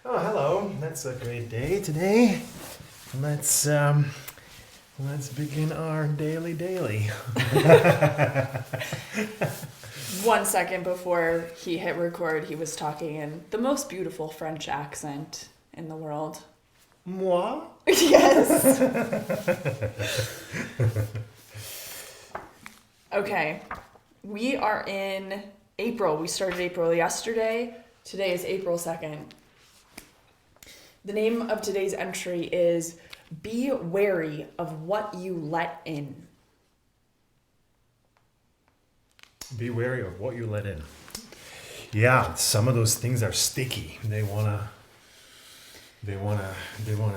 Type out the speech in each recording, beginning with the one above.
Oh, hello. That's a great day today. Let's begin our daily. 1 second before he hit record, he was talking in the most beautiful French accent in the world. Moi? Yes. Okay. We are in April. We started April yesterday. Today is April 2nd. The name of today's entry is Be Wary of What You Let In. Be wary of what you let in. Yeah, some of those things are sticky. They wanna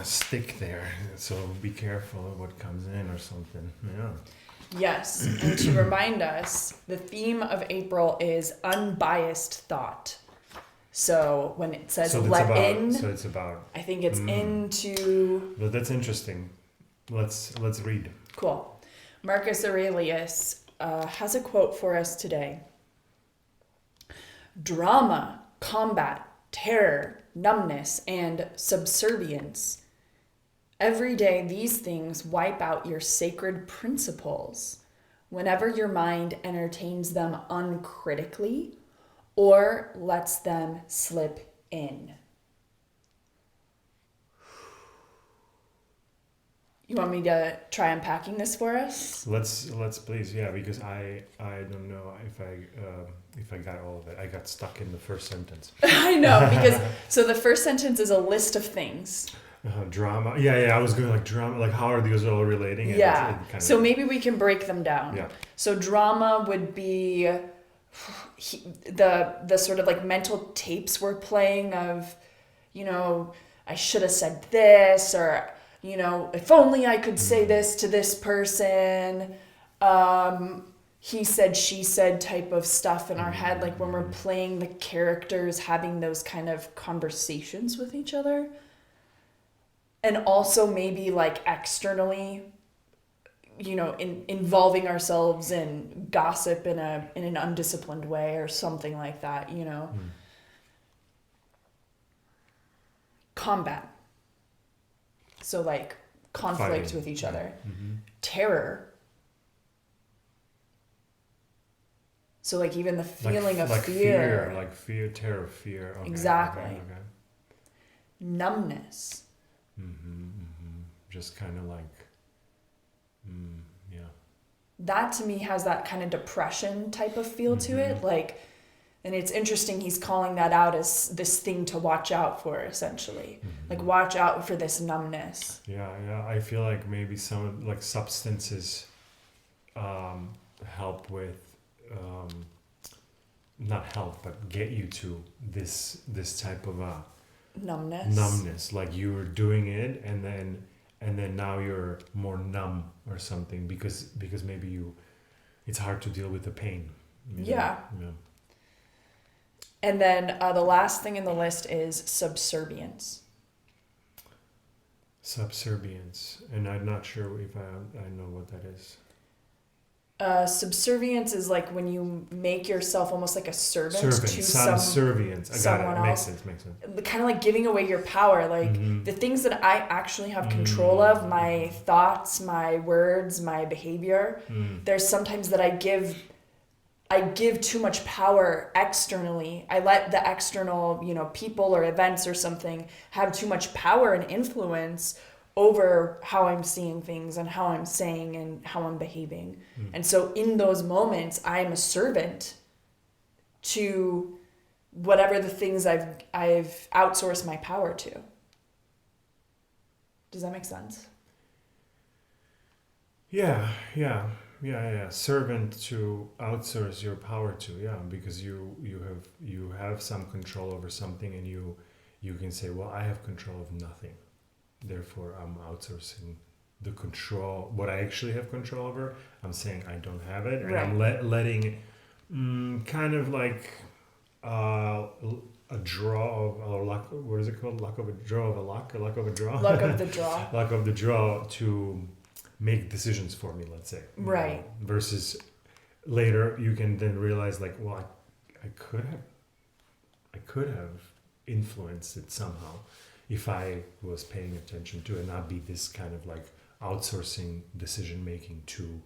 stick there. So be careful of what comes in or something. Yeah. Yes, and to remind us, the theme of April is unbiased thought. So when it says So it's about. I think it's into. But that's interesting. Let's read. Cool. Marcus Aurelius has a quote for us today. Drama, combat, terror, numbness, and subservience. Every day, these things wipe out your sacred principles. Whenever your mind entertains them uncritically or lets them slip in. You want me to try unpacking this for us? Let's please, yeah, because I don't know if I got all of it. I got stuck in the first sentence. I know, because so the first sentence is a list of things. Drama, yeah. I was going like drama, like how are these all relating? Yeah. So maybe we can break them down. Yeah. So drama would be the sort of like mental tapes we're playing of, I should have said this, or if only I could say this to this person. He said, she said type of stuff in our head, like when we're playing the characters, having those kind of conversations with each other. And also maybe like externally, involving ourselves in gossip in an undisciplined way or something like that, Combat. So like conflict Fighting. with each other. Mm-hmm. Terror. So like even the feeling of fear. Like fear, terror, fear. Okay, Exactly. Okay. Numbness. Just kind of like, yeah. That to me has that kind of depression type of feel to it. Like, and it's interesting he's calling that out as this thing to watch out for, essentially. Like watch out for this numbness. Yeah. I feel like maybe some like substances help with, not help, but get you to this type of numbness. Like you were doing it and then now you're more numb or something because maybe it's hard to deal with the pain. Yeah. And then the last thing in the list is subservience. Subservience, and I'm not sure if I know what that is. Subservience is like when you make yourself almost like a servant to subservience. someone else. Makes sense. Kind of like giving away your power, like the things that I actually have control of, my thoughts, my words, my behavior. There's sometimes that I give too much power externally. I let the external, people or events or something have too much power and influence over how I'm seeing things and how I'm saying and how I'm behaving. And so in those moments, I'm a servant to whatever the things I've outsourced my power to. Does that make sense? Yeah. Servant to outsource your power to, because you have some control over something and you can say, well, I have control of nothing. Therefore, I'm outsourcing the control, what I actually have control over. I'm saying I don't have it, and I'm letting kind of like a draw of or luck. What is it called? Luck of a draw of a luck, or luck of a draw. Luck of the draw. Luck of the draw to make decisions for me. Let's say. Right. Versus later, you can then realize like, well, I could have influence it somehow if I was paying attention to it, and not be this kind of like outsourcing decision making to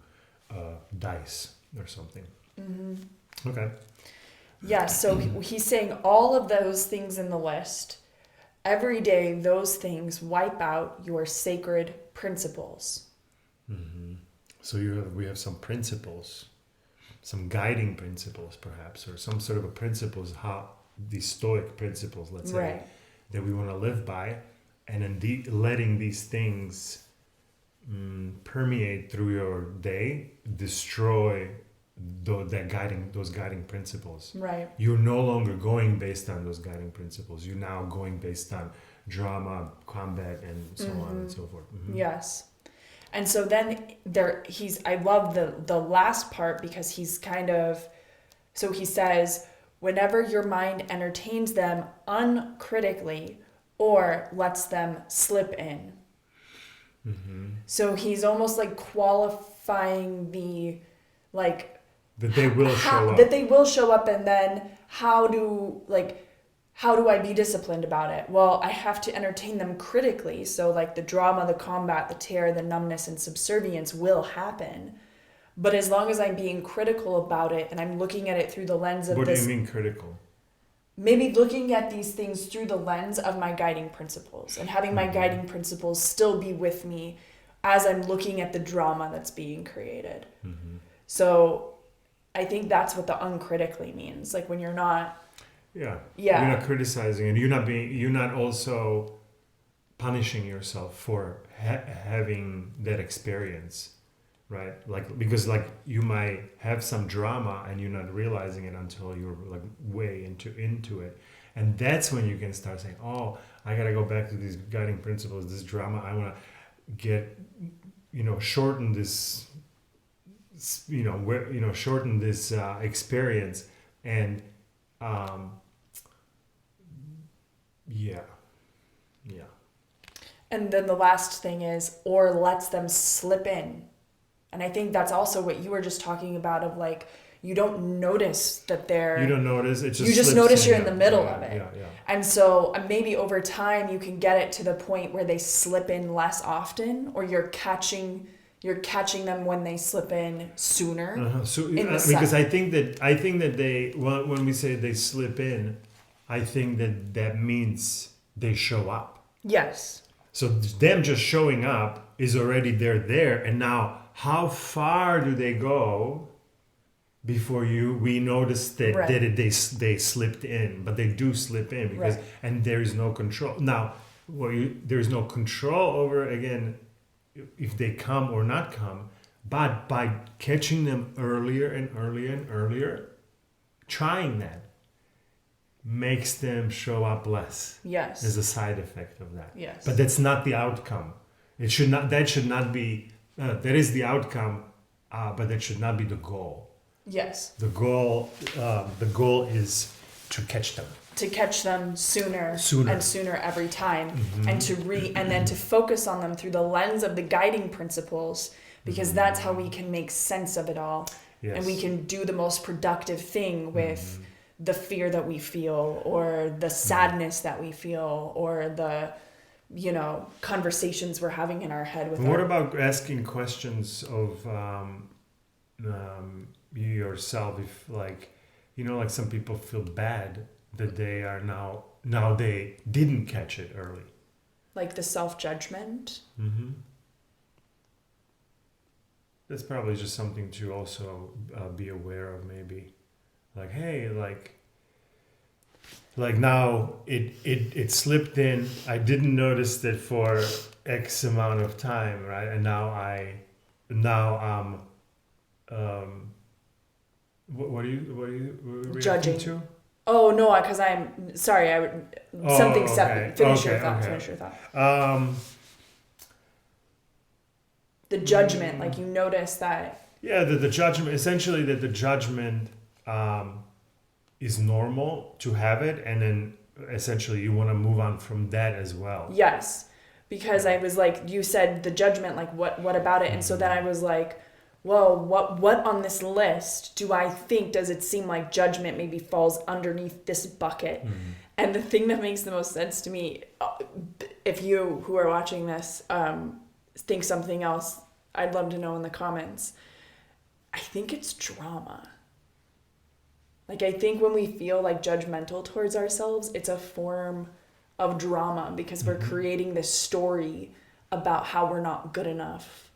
dice or something. Mm-hmm. Okay. Yeah, so he's saying all of those things in the list, every day those things wipe out your sacred principles. Mm-hmm. So we have some principles, some guiding principles perhaps, or some sort of a principles, how these Stoic principles, let's say, Right. that we want to live by, and then letting these things permeate through your day, destroy those guiding principles. Right. You're no longer going based on those guiding principles. You're now going based on drama, combat, and so on and so forth. Mm-hmm. Yes. And so then I love the last part, because he's kind of, so he says, whenever your mind entertains them uncritically or lets them slip in. Mm-hmm. So he's almost like qualifying the, like, that they will show up. That they will show up, and then how do I be disciplined about it? Well, I have to entertain them critically. So like the drama, the combat, the terror, the numbness, and subservience will happen. But as long as I'm being critical about it and I'm looking at it through the lens of What this... do you mean critical? Maybe looking at these things through the lens of my guiding principles, and having my guiding principles still be with me as I'm looking at the drama that's being created. Mm-hmm. So I think that's what the uncritically means. Like when you're not... Yeah. Yeah. You're not criticizing, and you're not also punishing yourself for having that experience, right? Like, because like you might have some drama and you're not realizing it until you're like way into it. And that's when you can start saying, oh, I got to go back to these guiding principles, this drama. I want to get, shorten this, shorten this experience. And, yeah. And then the last thing is, or lets them slip in. And I think that's also what you were just talking about, of like, you don't notice that they're... You don't notice, it just You just slips notice in. you're in the middle of it. Yeah. And so maybe over time you can get it to the point where they slip in less often, or you're catching them when they slip in sooner. Uh-huh. So because I think that they, when we say they slip in, I think that means they show up. Yes. So them just showing up is already they're there, and now how far do they go before we notice that, right. they slipped in? But they do slip in because right. and there is no control. Now, there is no control over, again, if they come or not come, but by catching them earlier and earlier and earlier, trying that makes them show up less. Yes. As a side effect of that. Yes. But that's not the outcome. That should not be, that is the outcome, but that should not be the goal. Yes. The goal is to catch them. To catch them sooner and sooner every time, mm-hmm. and then to focus on them through the lens of the guiding principles, because mm-hmm. that's how we can make sense of it all. Yes. And we can do the most productive thing with mm-hmm. the fear that we feel, or the sadness that we feel, or the conversations we're having in our head with what about asking questions of you yourself, if like some people feel bad that they are now they didn't catch it early, like the self-judgment. mm-hmm. That's probably just something to also be aware of, maybe. Like, hey, like now it slipped in. I didn't notice that for X amount of time, right? And now I'm what are you reacting Judging. to? Oh no, because I'm sorry. I would something okay. separate. Finish your thought. Okay. Finish your thought. The judgment, like you notice that. Yeah, the judgment. Essentially, that the judgment is normal to have it, and then essentially you want to move on from that as well. Yes, because I was like, you said the judgment, like what about it? And so then I was like, well, what on this list do I think, does it seem like judgment maybe falls underneath this bucket? Mm-hmm. And the thing that makes the most sense to me, if you who are watching this think something else, I'd love to know in the comments. I think it's drama. Like, I think when we feel like judgmental towards ourselves, it's a form of drama because we're creating this story about how we're not good enough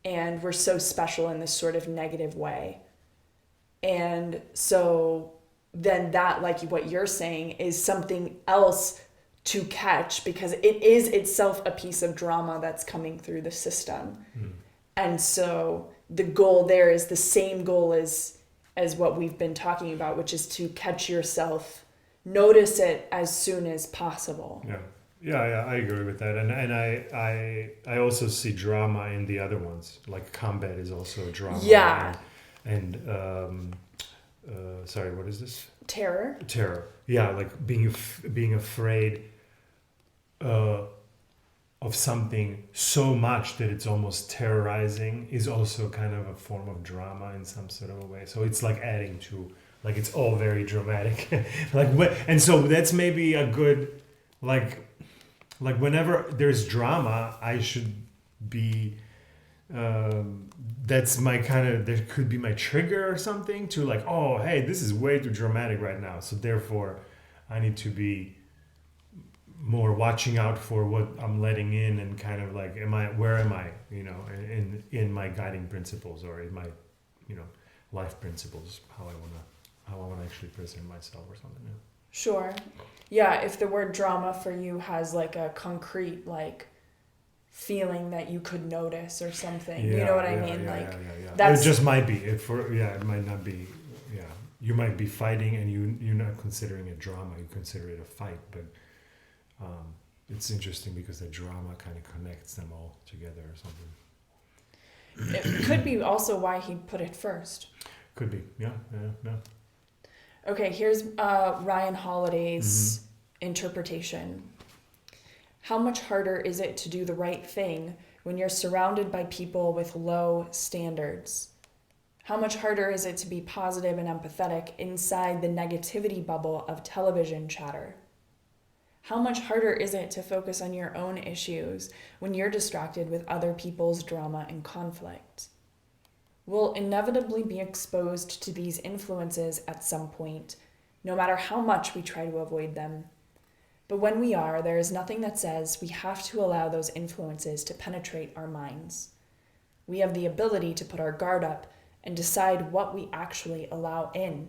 and we're so special in this sort of negative way. And so then that, like what you're saying, is something else to catch because it is itself a piece of drama that's coming through the system. And so the goal there is the same goal as what we've been talking about, which is to catch yourself, notice it as soon as possible. Yeah, I agree with that, and I also see drama in the other ones. Like combat is also a drama. Yeah. And sorry, what is this? Terror. Yeah, like being afraid of something so much that it's almost terrorizing is also kind of a form of drama in some sort of a way. So it's like adding to, like, it's all very dramatic. And so that's maybe a good, like whenever there's drama, I should be, that's my kind of, that could be my trigger or something to like, oh, hey, this is way too dramatic right now. So therefore I need to be more watching out for what I'm letting in and kind of like, where am I, in my guiding principles or in my, life principles, how I want to actually present myself or something. Yeah. Sure. Yeah. If the word drama for you has like a concrete, like, feeling that you could notice or something, you know what I mean? That's, it just might be it might not be. Yeah. You might be fighting and you're not considering it drama. You consider it a fight, but it's interesting because the drama kind of connects them all together or something. It could be also why he put it first. Could be, yeah. Okay, here's Ryan Holiday's interpretation. How much harder is it to do the right thing when you're surrounded by people with low standards? How much harder is it to be positive and empathetic inside the negativity bubble of television chatter? How much harder is it to focus on your own issues when you're distracted with other people's drama and conflict? We'll inevitably be exposed to these influences at some point, no matter how much we try to avoid them. But when we are, there is nothing that says we have to allow those influences to penetrate our minds. We have the ability to put our guard up and decide what we actually allow in.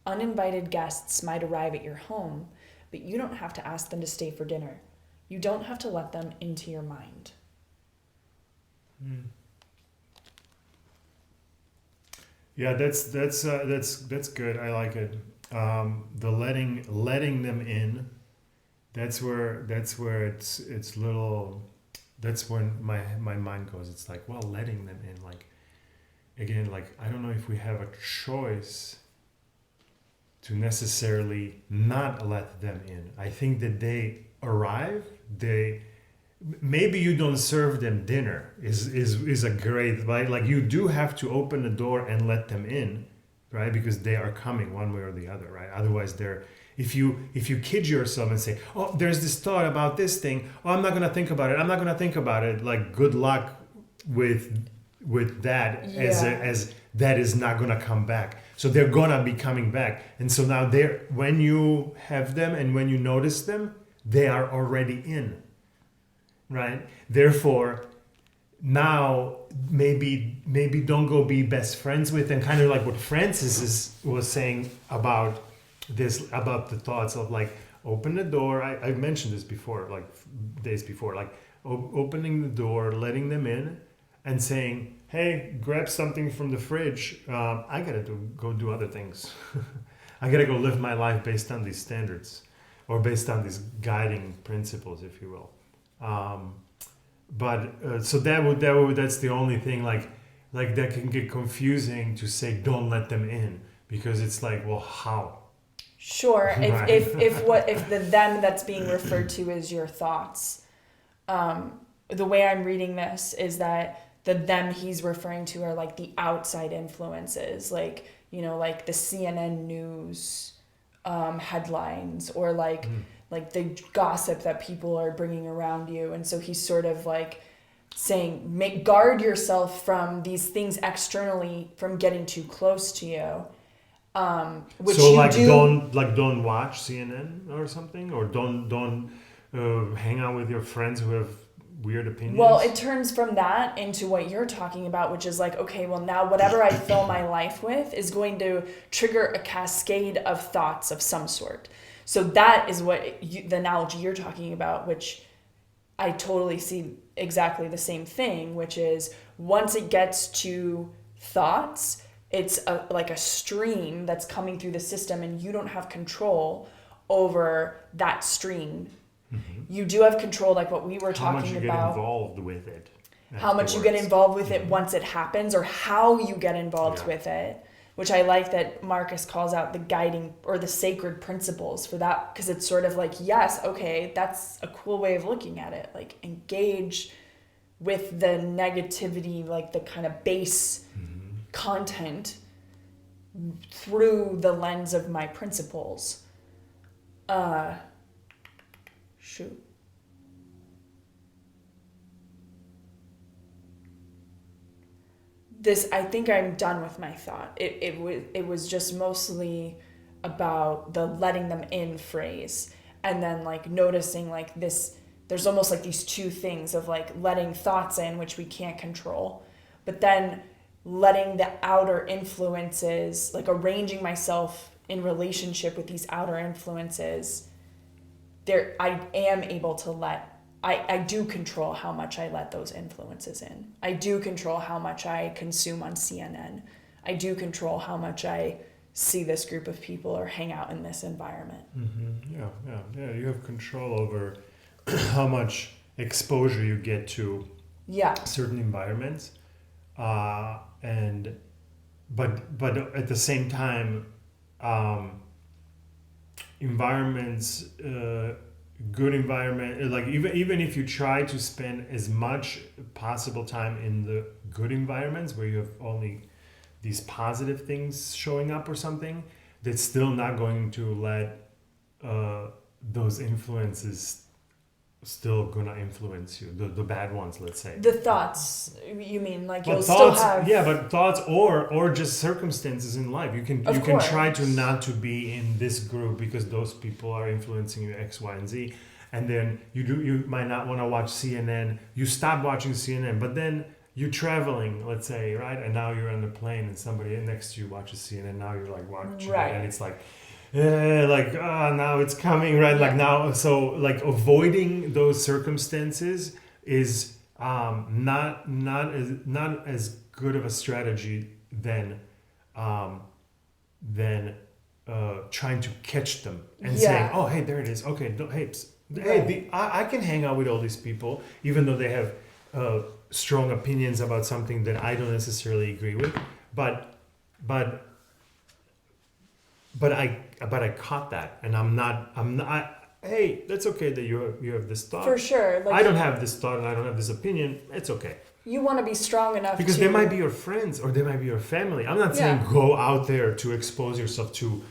Uninvited guests might arrive at your home, but you don't have to ask them to stay for dinner. You don't have to let them into your mind. Yeah, that's good. I like it. The letting them in. That's where it's little. That's when my mind goes. It's like, well, letting them in. Like, again, like, I don't know if we have a choice to necessarily not let them in. I think that they arrive, maybe you don't serve them dinner is a great, right? Like, you do have to open the door and let them in, right? Because they are coming one way or the other, right? Otherwise if you kid yourself and say, oh, there's this thought about this thing, oh, I'm not going to think about it, like, good luck with that, as that is not going to come back. So they're going to be coming back. And so now when you have them and when you notice them, they are already in, right? Therefore, now maybe don't go be best friends with them, kind of like what Francis was saying about this, about the thoughts of like, open the door. I mentioned this before, like days before, like opening the door, letting them in and saying, hey, grab something from the fridge. I gotta go do other things. I gotta go live my life based on these standards or based on these guiding principles, if you will. So that's the only thing, like that can get confusing to say, don't let them in, because it's like, well, how? Sure. Right. If the them that's being referred to is your thoughts, the way I'm reading this is that the them he's referring to are like the outside influences, like, like the CNN news, headlines or like the gossip that people are bringing around you. And so he's sort of like saying, guard yourself from these things externally from getting too close to you. Which so you like do, don't watch CNN or something, or don't hang out with your friends who have weird opinions. well, it turns from that into what you're talking about, which is like, okay, well now whatever I fill my life with is going to trigger a cascade of thoughts of some sort. So that is what the analogy you're talking about, which I totally see exactly the same thing, which is once it gets to thoughts, it's like a stream that's coming through the system and you don't have control over that stream. You do have control, like what we were talking about. How much you get involved with it. How much you get involved with it once it happens, or how you get involved with it, which I like that Marcus calls out the guiding or the sacred principles for that, because it's sort of like, yes, okay, that's a cool way of looking at it. Like engage with the negativity, like the kind of base content through the lens of my principles. Shoot. I think I'm done with my thought. It was just mostly about the letting them in phrase, and then like noticing like this, there's almost like these two things of like letting thoughts in, which we can't control, but then letting the outer influences, like arranging myself in relationship with these outer influences. There, I am able to I do control how much I let those influences in. I do control how much I consume on CNN. I do control how much I see this group of people or hang out in this environment. Yeah. You have control over how much exposure you get to certain environments, but at the same time, environments. Good environment, like even if you try to spend as much possible time in the good environments where you have only these positive things showing up or something, that's still not going to let those influences still gonna influence you, the bad ones, let's say. The thoughts, you mean, like but you'll thoughts, still have... Yeah, but thoughts or just circumstances in life. You can try to not to be in this group because those people are influencing you X, Y, and Z. And then you might not want to watch CNN. You stop watching CNN, but then you're traveling, let's say, right? And now you're on the plane and somebody next to you watches CNN. Now you're like watching it, and it's like... now it's coming, right? Like now, so like avoiding those circumstances is not as good of a strategy than trying to catch them and saying, oh, hey, there it is. Okay, I can hang out with all these people, even though they have strong opinions about something that I don't necessarily agree with, but I caught that, and I'm not. Hey, that's okay that you have this thought. For sure. Like, I don't have this thought, and I don't have this opinion. It's okay. You want to be strong enough because they might be your friends or they might be your family. I'm not saying go out there to expose yourself to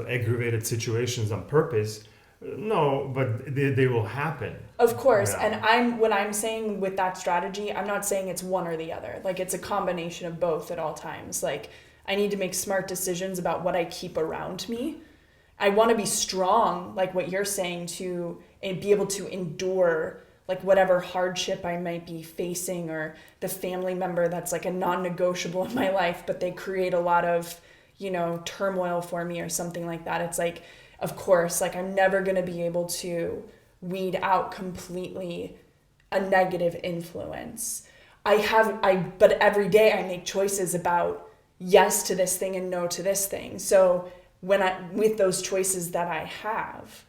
aggravated situations on purpose. No, but they will happen. Of course, and when I'm saying with that strategy, I'm not saying it's one or the other. Like it's a combination of both at all times. Like I need to make smart decisions about what I keep around me. I want to be strong, like what you're saying, and be able to endure like whatever hardship I might be facing, or the family member that's like a non-negotiable in my life, but they create a lot of, turmoil for me or something like that. It's like, of course, like I'm never going to be able to weed out completely a negative influence. But every day I make choices about yes to this thing and no to this thing. So with those choices that I have,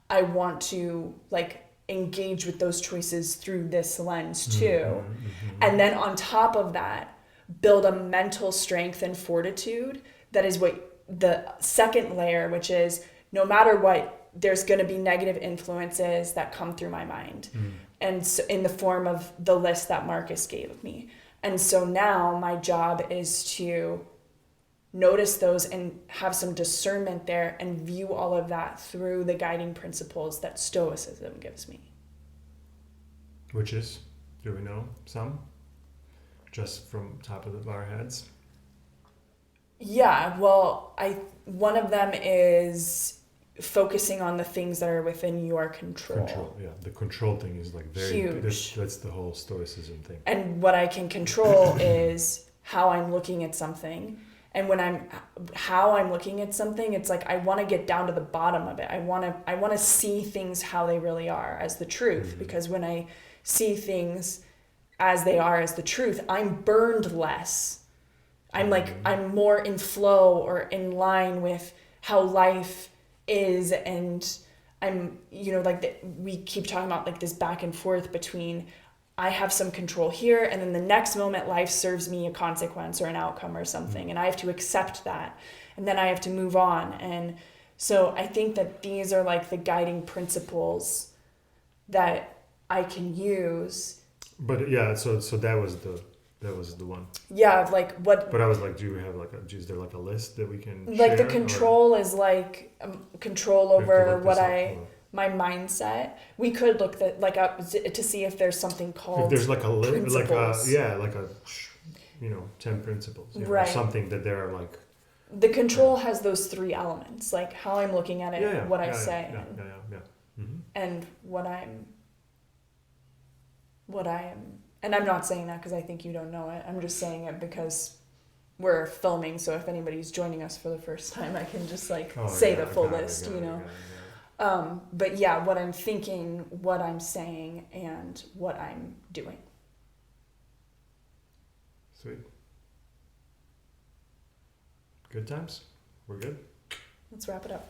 I want to like engage with those choices through this lens too. Mm-hmm. And then on top of that, build a mental strength and fortitude. That is what the second layer, which is no matter what, there's going to be negative influences that come through my mind. And so in the form of the list that Marcus gave me. And so now my job is to notice those and have some discernment there and view all of that through the guiding principles that Stoicism gives me. Which is, do we know some? Just from top of our heads? Yeah, well, one of them is focusing on the things that are within your control. Yeah. The control thing is like very huge. That's the whole Stoicism thing. And what I can control is how I'm looking at something. And how I'm looking at something, it's like I want to get down to the bottom of it. I want to see things how they really are as the truth. Mm-hmm. Because when I see things as they are as the truth, I'm burned less. I'm more in flow or in line with how life is, and I'm, we keep talking about like this back and forth between I have some control here, and then the next moment life serves me a consequence or an outcome or something, and I have to accept that, and then I have to move on. And so I think that these are like the guiding principles that I can use. But yeah, so that was the one. Yeah, like what? But I was like, do we have is there like a list that we can like share, the control is like control over what my mindset. We could look up to see if there's something called. If there's like a list, like a 10 principles, right? Or something that there are like. The control has those 3 elements, like how I'm looking at it, what I say, Mm-hmm. and what I'm. And I'm not saying that because I think you don't know it. I'm just saying it because we're filming. So if anybody's joining us for the first time, I can just say the full list, But yeah, what I'm thinking, what I'm saying, and what I'm doing. Sweet. Good times. We're good. Let's wrap it up.